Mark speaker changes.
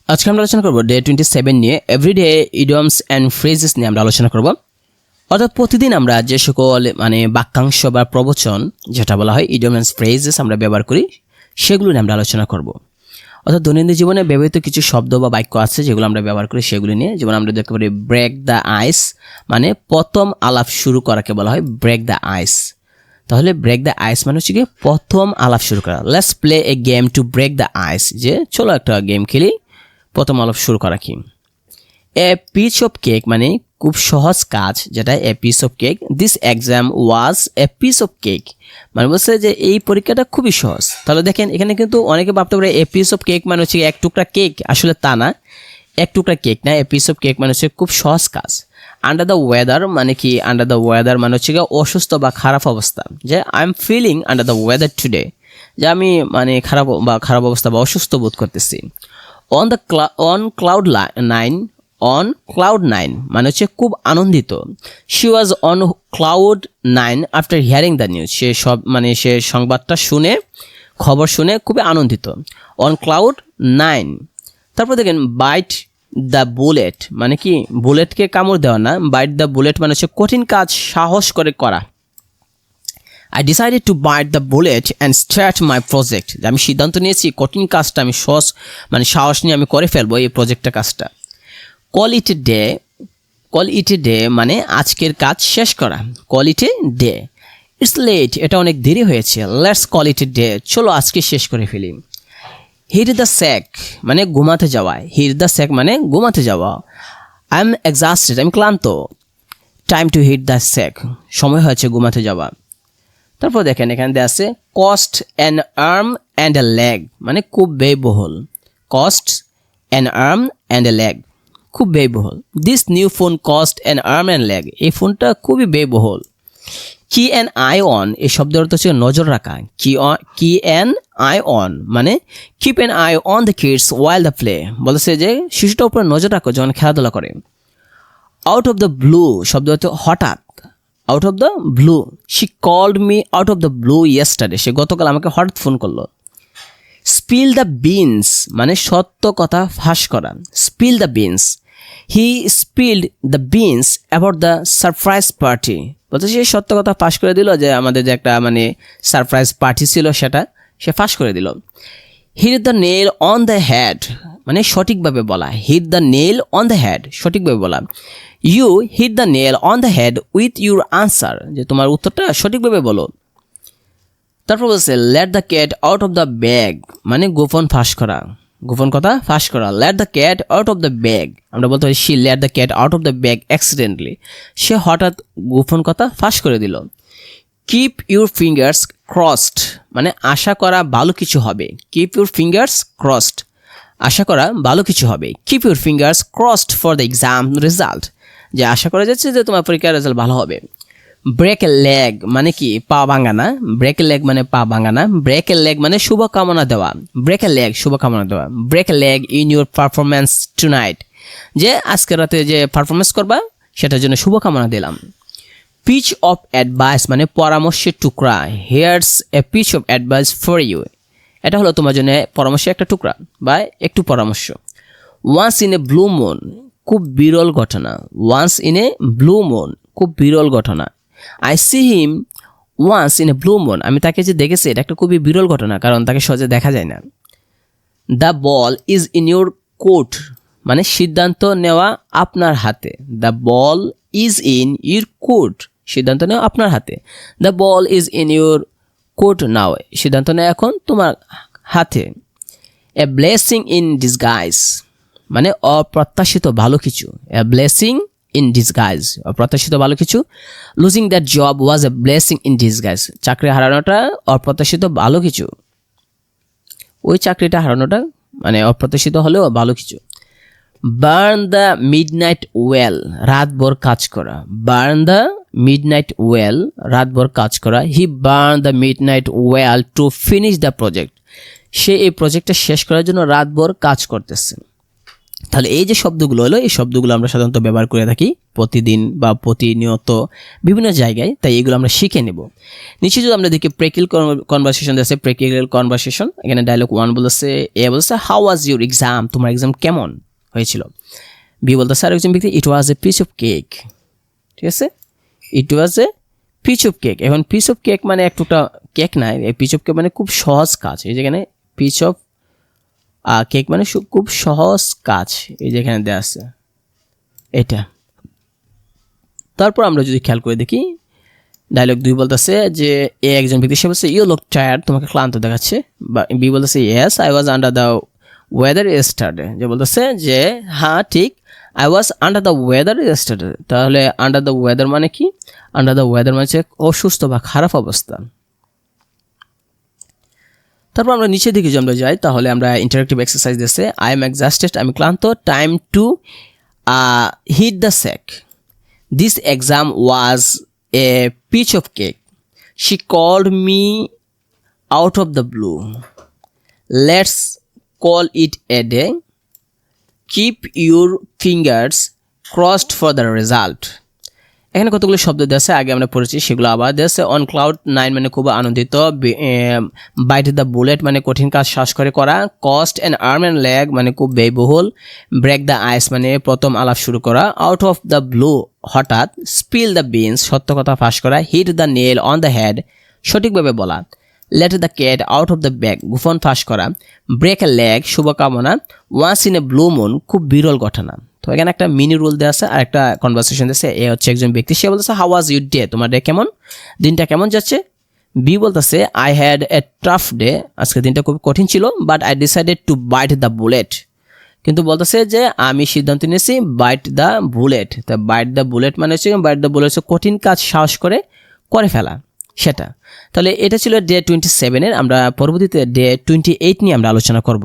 Speaker 1: আজকে আমরা আলোচনা করব ডে 27 নিয়ে এভরিডে ইডিয়মস অ্যান্ড ফ্রেজেস নিয়ে আমরা আলোচনা করব। অর্থাৎ প্রতিদিন আমরা যে সকল বাক্যাংশ বা প্রবচন যেটা বলা হয় ইডিয়ম অ্যান্ড ফ্রেজেস আমরা ব্যবহার করি সেগুলো নিয়ে আমরা আলোচনা করব। অর্থাৎ দৈনন্দিন জীবনে ব্যবহৃত কিছু শব্দ বা বাক্য আছে যেগুলো আমরা ব্যবহার করি সেগুলো নিয়ে। যেমন আমরা দেখতে পারি ব্রেক দ্য আইস, মানে প্রথম আলাপ শুরু করাকে বলা হয় ব্রেক দ্য আইস। তাহলে ব্রেক দ্য আইস মানে হচ্ছে কি প্রথম আলাপ শুরু করা। Let's play a game to break the ice, যে চলো একটা গেম খেলি, প্রথম আলাপ শুরু করা কি। এ পিস অফ কেক মানে খুব সহজ কাজ, যেটা a piece of cake. This exam was a piece of cake, মানে বলছে যে এই পরীক্ষাটা খুবই সহজ। তাহলে দেখেন এখানে কিন্তু অনেকে ভাবতে পারে এ পিস অফ কেক মানে হচ্ছে এক টুকরা কেক, আসলে তা না, এক টুকরা কেক না। এ পিস অফ কেক মানে হচ্ছে খুব সহজ কাজ। আন্ডার দ্য ওয়েদার মানে কি, আন্ডার দ্য ওয়েদার মানে হচ্ছে অসুস্থ বা খারাপ অবস্থা, যে I am feeling under the weather today, যে আমি খারাপ অবস্থা বা অসুস্থ বোধ করতেছি। অন ক্লাউড নাইন মানে হচ্ছে খুব আনন্দিত। She was on cloud 9 after hearing the news, সে সংবাদটা শুনে, খবর শুনে খুবই আনন্দিত। On cloud 9। তারপর দেখেন বাইট দ্য বুলেট মানে কি বুলেটকে কামড় দেওয়া না, বাইট দ্য বুলেট মানে হচ্ছে কঠিন কাজ সাহস করে করা। I decided to bite the bullet and start my project. আমি সিদ্ধান্ত নিয়েছি কঠিন কাজটা আমি সাহস নিয়ে আমি করে ফেলবো এই প্রজেক্টের কাজটা। কল ইট এ ডে মানে আজকের কাজ শেষ করা। Call it a day. It's late, এটা অনেক দেরি হয়েছে। Let's call it a day, চলো আজকে শেষ করে ফেলি। হিট দ্য স্যাক মানে ঘুমাতে যাওয়া। হিট দ্য স্যাক মানে ঘুমাতে যাওয়া। আই এম এক্সস্টেড, আমি ক্লান্ত। Time to hit the sack, সময় হয়েছে ঘুমাতে যাওয়া। তারপর দেখেন এখানে দেওয়া আছে cost an arm and a leg, মানে খুব ব্যয়বহুল। Cost an arm and a leg, খুব ব্যয়বহুল। This new phone cost an arm and leg, এই ফোনটা খুবই ব্যয়বহুল। কি অ্যান আই অন, এই শব্দের অর্থ হচ্ছে নজর রাখা। কি অ্যান আই অন মানে keep an eye on the kids while the play, বলেছে যে শিশুটার উপরে নজর রাখো যখন খেলাধুলা করে। আউট অফ দ্য ব্লু শব্দ হচ্ছে হঠাৎ। Out of the blue, she called me out of the blue yesterday, সে গতকাল আমাকে হঠাৎ ফোন করলো। স্পিল দ্য বিনস মানে সত্য কথা ফাঁস করা। Spill the beans, he spelled the beans about the surprise party, বলতে সে সত্য কথা ফাঁস করে দিল যে আমাদের যে একটা সারপ্রাইজ পার্টি ছিল সেটা সে ফাঁস করে দিল। Hit the nail on the head মানে সঠিকভাবে বলা। Hit the nail on the head, সঠিকভাবে বলা। You hit the nail on the head with your answer, যে তোমার উত্তরটা সঠিকভাবে বলো। তারপর বলছে let the cat out of the bag মানে গোপন ফাঁস করা, গোপন কথা ফাঁস করা। Let the cat out of the bag, আমরা বলতে পারি she let the cat out of the bag accidentally, সে হঠাৎ গোপন কথা ফাঁস করে দিল। কিপ ইউর ফিঙ্গার্স ক্রসড মানে আশা করা ভালো কিছু হবে। কিপ ইউর ফিঙ্গার্স ক্রসড, আশা করা ভালো কিছু হবে। Keep your fingers crossed for the exam result, যে আশা করা যাচ্ছে যে তোমার পরীক্ষার রেজাল্ট ভালো হবে। ব্রেক এ লেগ মানে কি পা ভাঙানা। ব্রেক এ লেগ মানে পা ভাঙানা। ব্রেক এ লেগ মানে শুভকামনা দেওয়া। ব্রেক এ লেগ শুভকামনা দেওয়া। Break a leg in your performance tonight, যে আজকে রাতে যে পারফরমেন্স করবা সেটার জন্য শুভকামনা দিলাম। পিচ অফ অ্যাডভাইস মানে পরামর্শের টুকরা। Here's a piece of advice for you, এটা হলো তোমার জন্য পরামর্শের একটা টুকরা বা একটু পরামর্শ। Once in a blue moon খুব বিরল ঘটনা। Once in a blue moon খুব বিরল ঘটনা। I see him once in a blue moon, আমি তাকে যে দেখেছি এটা একটা খুবই বিরল ঘটনা, কারণ তাকে সহজে দেখা যায় না। The ball is in your court মানে সিদ্ধান্ত নেওয়া আপনার হাতে। The ball is in your court, সিদ্ধান্ত নেওয়া আপনার হাতে। The ball is in your court now, সিদ্ধান্ত নেওয়া এখন তোমার হাতে। এ ব্লেসিং ইন ডিসগাইজ মানে অপ্রত্যাশিত ভালো কিছু। এ ব্লেসিং ইন ডিসগাইজ, অপ্রত্যাশিত ভালো কিছু। Losing that job was A blessing in disguise, চাকরি হারানোটা অপ্রত্যাশিত ভালো কিছু। ওই চাকরিটা হারানোটা অপ্রত্যাশিত হলেও ভালো কিছু। বার্ন দ্য মিডনাইট ওয়েল রাতভর কাজ করা। বার্ন দ্য মিডনাইট ওয়েল রাতভর কাজ করা। He burn the midnight oil to finish the project, সে এই প্রজেক্টটা শেষ করার জন্য রাতভর কাজ করতেছে। তাহলে এই যে শব্দগুলো হলো এই শব্দগুলো আমরা সাধারণত ব্যবহার করে থাকি প্রতিদিন বা প্রতিনিয়ত বিভিন্ন জায়গায়, তাই এগুলো আমরা শিখে নেব। নিচে যদি আমরা দেখি প্র্যাকটিক্যাল কনভারসেশন আছে, প্র্যাকটিক্যাল কনভারসেশন, এখানে ডায়লগ 1 বলতেছে, এ বলতেছে হাউ ওয়াজ ইউর এক্সাম, তোমার এক্সাম কেমন হয়েছিল। বি বলতেছে আর একজন ব্যক্তি, ইট ওয়াজ এ পিস অফ কেক, ঠিক আছে, ইট ওয়াজ এ পিস অফ কেক। এখন পিস অফ কেক মানে একটুটা কেক নাই, এই পিস অফ কেক মানে খুব সহজ কাজ, এই যেখানে পিস অফ কেক মানে খুব সহজ কাজ, এই যেখানে দেওয়া আছে এটা। তারপর আমরা যদি খেয়াল করে দেখি ডায়লগ 2 বলতেছে যে এ একজন ব্যক্তি, সে বলছে ইউ লুক টায়ার্ড, তোমাকে ক্লান্ত দেখাচ্ছে। বা বি বলতেছে yes I was under the weather yesterday, যে বলতেছে যে হ্যাঁ ঠিক, I was under the weather yesterday. তাহলে আন্ডার দ্য ওয়েদার মানে কি? আন্ডার দ্য ওয়েদার মানে হচ্ছে অসুস্থ বা খারাপ অবস্থা। তারপর আমরা নিচের দিকে যদি আমরা যাই তাহলে আমরা ইন্টারেক্টিভ এক্সারসাইজ দিয়েছে, আই এম এক্সস্টেড, আমি ক্লান্ত, time to hit the sack, this exam was a piece of cake, she called me out of the blue, let's call it a day, keep your fingers crossed for the result. এখানে কতগুলো শব্দ দিয়েছে, আগে আমরা পড়েছি সেগুলো আবার দিয়েছে। অন ক্লাউড 9 মানে খুব আনন্দিত, বাইট দ্য বুলেট মানে কঠিন কাজ শ্বাস করে করা, cost and arm and leg মানে খুব ব্যয়বহুল, ব্রেক দ্য আইস মানে প্রথম আলাপ শুরু করা, আউট অফ দ্য ব্লু হঠাৎ, স্পিল দ্য বিনস সত্য কথা ফাঁস করা, hit the nail on the head সঠিকভাবে বলা, let the cat out of the bag গুফন ফাঁস করা, ব্রেক এ লেগ শুভকামনা, once in a blue moon খুব বিরল ঘটনা। তো এখানে একটা মিনি রুল দেওয়া আছে আর একটা কনভারসেশন দিয়েছে। এ হচ্ছে একজন ব্যক্তি, সে বলতেছে হাউ ওয়াজ ইউর ডে, তোমার ডে কেমন, দিনটা কেমন যাচ্ছে। বি বলতেছে I had a tough day, আজকে দিনটা খুব কঠিন ছিল, but I decided to byte the bullet, কিন্তু বলতেছে যে আমি সিদ্ধান্ত নিয়েছি বাইট দ্য বুলেট। তা বাইট দ্য বুলেট মানে হচ্ছে, বাইট দ্য বুলেট হচ্ছে কঠিন কাজ সাহস করে ফেলা সেটা। তাহলে এটা ছিল ডে 27-এর, আমরা পরবর্তীতে ডে 28 নিয়ে আমরা আলোচনা করব।